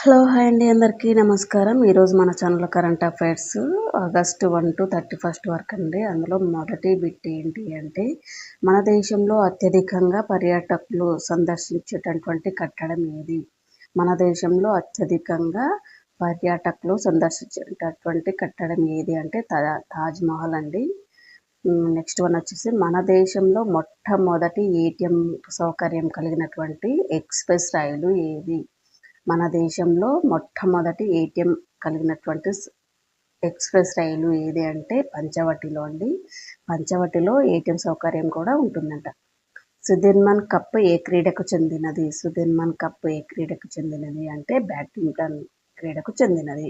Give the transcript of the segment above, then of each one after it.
Hello hi అండి, అందరికీ నమస్కారం. ఈరోజు మన ఛానల్లో కరెంట్ అఫైర్స్ ఆగస్టు 1 to 31 వరకు అండి. అందులో మొదటి బిట్ ఏంటి అంటే, మన దేశంలో అత్యధికంగా పర్యాటకులు సందర్శించేటటువంటి కట్టడం ఏది? మన దేశంలో అత్యధికంగా పర్యాటకులు సందర్శించేటటువంటి కట్టడం ఏది అంటే తాజ్మహల్ అండి. నెక్స్ట్ వన్ వచ్చేసి, మన దేశంలో మొట్టమొదటి ఏటీఎం సౌకర్యం కలిగినటువంటి ఎక్స్ప్రెస్ రైలు ఏది? మన దేశంలో మొట్టమొదటి ఏటీఎం కలిగినటువంటి ఎక్స్ప్రెస్ రైలు ఏది అంటే పంచవటిలో అండి. పంచవటిలో ఏటీఎం సౌకర్యం కూడా ఉంటుందంట. సుదిర్మన్ కప్ ఏ క్రీడకు చెందినది? సుదిర్మన్ కప్ ఏ క్రీడకు చెందినది అంటే బ్యాడ్మింటన్ క్రీడకు చెందినది.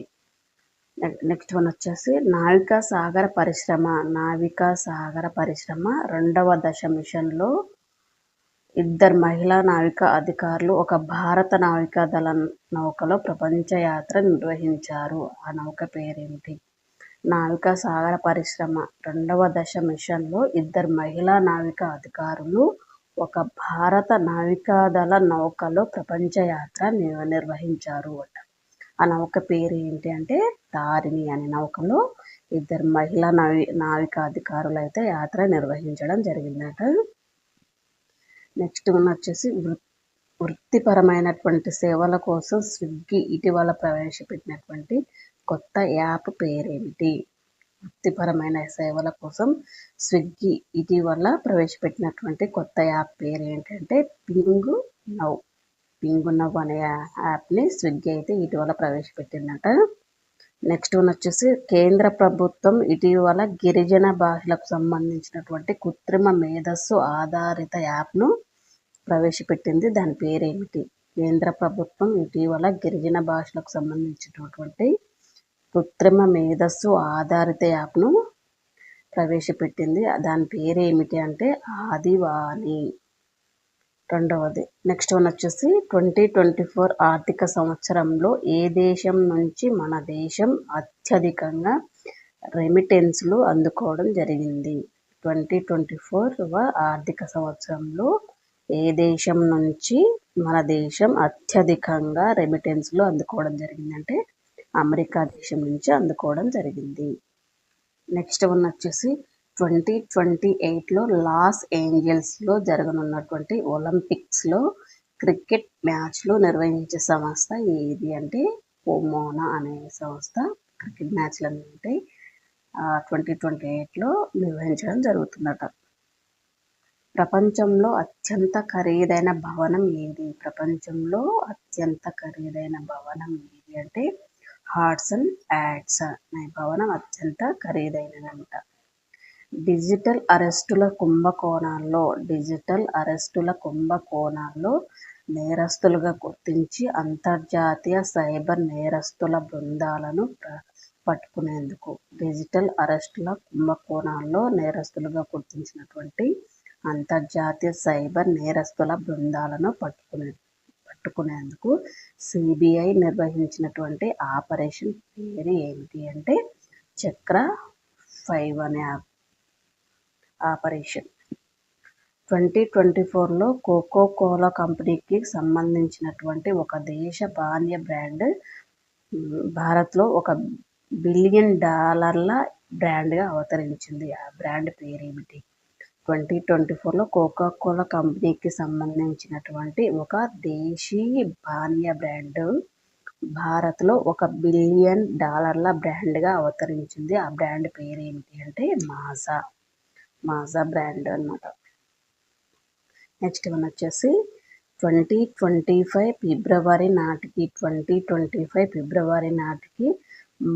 నెక్స్ట్ వన్ వచ్చేసి, నావికా సాగర పరిశ్రమ 2వ దశ మిషన్లో 2 మహిళా నావికా అధికారులు ఒక భారత నావికాదళ నౌకలో ప్రపంచ యాత్ర నిర్వహించారు. ఆ నౌక పేరేమిటి? నావికా సాగర పరిశ్రమ 2వ దశ మిషన్లో 2 మహిళా నావికా అధికారులు ఒక భారత నావికాదళ నౌకలో ప్రపంచ యాత్ర నిర్వహించారు అట. ఆ నౌక పేరు ఏంటి అంటే తారిణి అనే నౌకలో 2 మహిళా నావికా అధికారులు అయితే యాత్ర నిర్వహించడం జరిగిందట. నెక్స్ట్ వన్ వచ్చేసి, వృత్తిపరమైనటువంటి సేవల కోసం స్విగ్గీ ఇటీవల ప్రవేశపెట్టినటువంటి కొత్త యాప్ పేరేమిటి? వృత్తిపరమైన సేవల కోసం స్విగ్గీ ఇటీవల ప్రవేశపెట్టినటువంటి కొత్త యాప్ పేరు ఏంటంటే పింగు నవ్ అనే యాప్ని స్విగ్గీ అయితే ఇటీవల ప్రవేశపెట్టిందట. నెక్స్ట్ వన్ వచ్చేసి, కేంద్ర ప్రభుత్వం ఇటీవల గిరిజన భాషలకు సంబంధించినటువంటి కృత్రిమ మేధస్సు ఆధారిత యాప్ను ప్రవేశపెట్టింది. దాని పేరేమిటి? కేంద్ర ప్రభుత్వం ఇటీవల గిరిజన భాషలకు సంబంధించినటువంటి కృత్రిమ మేధస్సు ఆధారిత యాప్ను ప్రవేశపెట్టింది. దాని పేరేమిటి అంటే ఆదివాణి. రెండవది. నెక్స్ట్ వన్ వచ్చేసి, 2024 ఆర్థిక సంవత్సరంలో ఏ దేశం నుంచి మన దేశం అత్యధికంగా రెమిటెన్స్లు అందుకోవడం జరిగింది? 2024 ఆర్థిక సంవత్సరంలో ఏ దేశం నుంచి మన దేశం అత్యధికంగా రెమిటెన్స్లు అందుకోవడం జరిగిందంటే అమెరికా దేశం నుంచి అందుకోవడం జరిగింది. నెక్స్ట్ వన్ వచ్చేసి, 2028లో లాస్ ఏంజల్స్లో జరగనున్నటువంటి ఒలింపిక్స్లో క్రికెట్ మ్యాచ్లు నిర్వహించే సంస్థ ఏది అంటే పొమోనా అనే సంస్థ క్రికెట్ మ్యాచ్లు అంటే 2028లో నిర్వహించడం జరుగుతుందట. ప్రపంచంలో అత్యంత ఖరీదైన భవనం ఏది? ప్రపంచంలో అత్యంత ఖరీదైన భవనం ఏది అంటే హాడ్సన్ యాడ్స్ అనే భవనం అత్యంత ఖరీదైనదంట. డిజిటల్ అరెస్టుల కుంభకోణాల్లో నేరస్తులుగా గుర్తించి అంతర్జాతీయ సైబర్ నేరస్తుల బృందాలను పట్టుకునేందుకు డిజిటల్ అరెస్టుల కుంభకోణాల్లో నేరస్తులుగా గుర్తించినటువంటి అంతర్జాతీయ సైబర్ నేరస్తుల బృందాలను పట్టుకునేందుకు సిబిఐ నిర్వహించినటువంటి ఆపరేషన్ పేరు ఏమిటి అంటే చక్ర 5 అనే ఆపరేషన్. 2024లో కోకో కోలా కంపెనీకి సంబంధించినటువంటి ఒక దేశ పానీయ బ్రాండ్ భారత్లో $1 బిలియన్ బ్రాండ్గా అవతరించింది. ఆ బ్రాండ్ పేరేమిటి? 2024లో కోకో కోలా కంపెనీకి సంబంధించినటువంటి ఒక దేశీయ పానీయ బ్రాండ్ భారత్లో $1 బిలియన్ బ్రాండ్గా అవతరించింది. ఆ బ్రాండ్ పేరేమిటి అంటే మాజా బ్రాండ్ అన్నమాట. నెక్స్ట్ వన్ వచ్చేసి, 2025 ఫిబ్రవరి నాటికి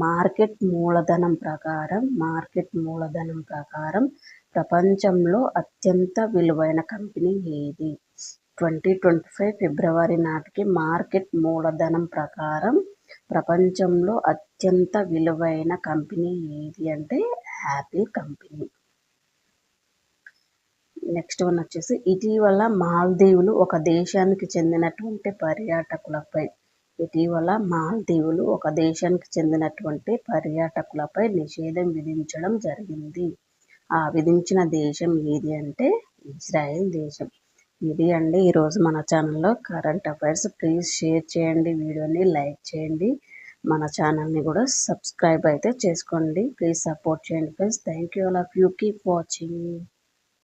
మార్కెట్ మూలధనం ప్రకారం ప్రపంచంలో అత్యంత విలువైన కంపెనీ ఏది? 2025 ఫిబ్రవరి నాటికి మార్కెట్ మూలధనం ప్రకారం ప్రపంచంలో అత్యంత విలువైన కంపెనీ ఏది అంటే యాపిల్ కంపెనీ. నెక్స్ట్ వన్ వచ్చేసి, ఇటీవల మాల్దీవులు ఒక దేశానికి చెందినటువంటి పర్యాటకులపై నిషేధం విధించడం జరిగింది. ఆ విధించిన దేశం ఏది అంటే ఇజ్రాయెల్ దేశం. ఇది అండి ఈరోజు మన ఛానల్లో కరెంట్ అఫైర్స్. ప్లీజ్ షేర్ చేయండి, వీడియోని లైక్ చేయండి, మన ఛానల్ని కూడా సబ్స్క్రైబ్ అయితే చేసుకోండి. ప్లీజ్ సపోర్ట్ చేయండి friends. Thank you all of you. Keep watching.